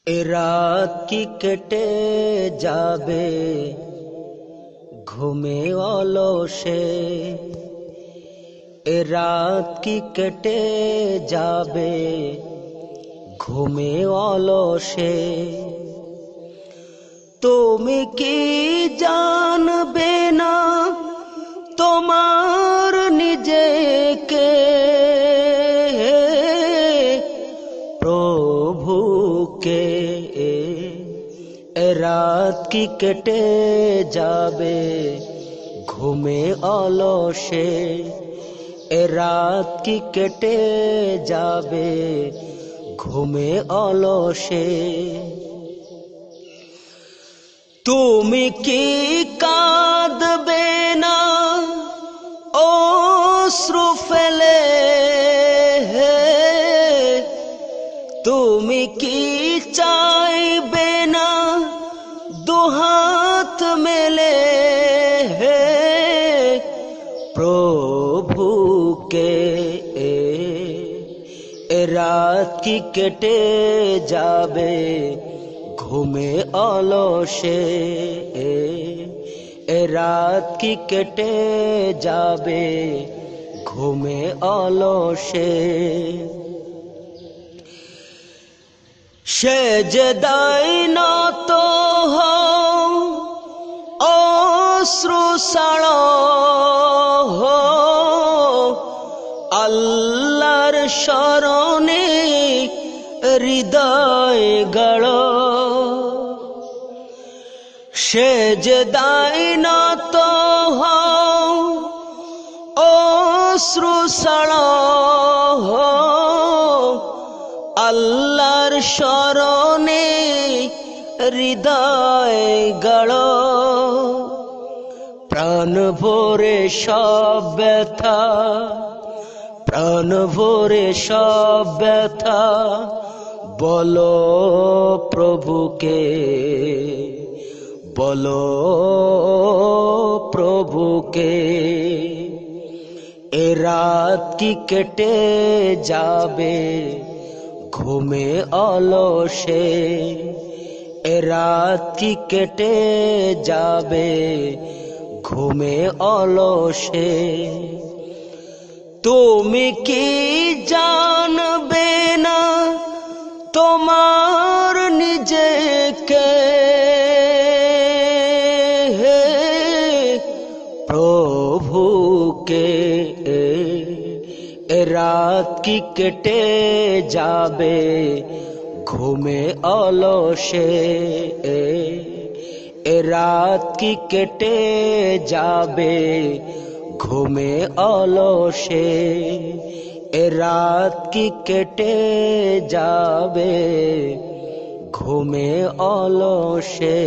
এ রাত কি কেটে যাবে ঘুমে অলসে, এ রাত কি কেটে যাবে ঘুমে অলসে। তুমি কি জানবে না তোমার নিজেকে, প্রভুকে। এ রাত কি কেটে যাবে ঘুমে অলসে, এ রাত কি কেটে যাবে ঘুমে অলসে। তুমি কি কাঁদবে না অশ্রু ফেলে, তুমি কি চাইবে না দুহাত মেলে, প্রভুকে। এ রাত কি কেটে যাবে ঘুমে অলসে, এ রাত কি কেটে যাবে ঘুমে অলসে। সেজদায় নত হও অশ্রু ছাড়ো, আল্লাহর শরণে হৃদয় গড়ো। সেজদায় নত হও অশ্রু ছাড়ো, আল্লাহর শরণে হৃদয় গড়ো। প্রাণ ভরে সব ব্যথা, প্রাণ ভরে সব ব্যথা বলো প্রভুকে, বলো প্রভুকে। এ রাত কি কেটে যাবে ঘুমে অলসে, এ রাত কি কেটে যাবে ঘুমে অলসে। তুমি কি জানবে না তোমার নিজেকে, প্রভুকে। এ রাত কি কেটে যাবে ঘুমে অলসে, এ রাত কি কেটে যাবে ঘুমে অলসে, এ রাত কি কেটে যাবে ঘুমে অলসে।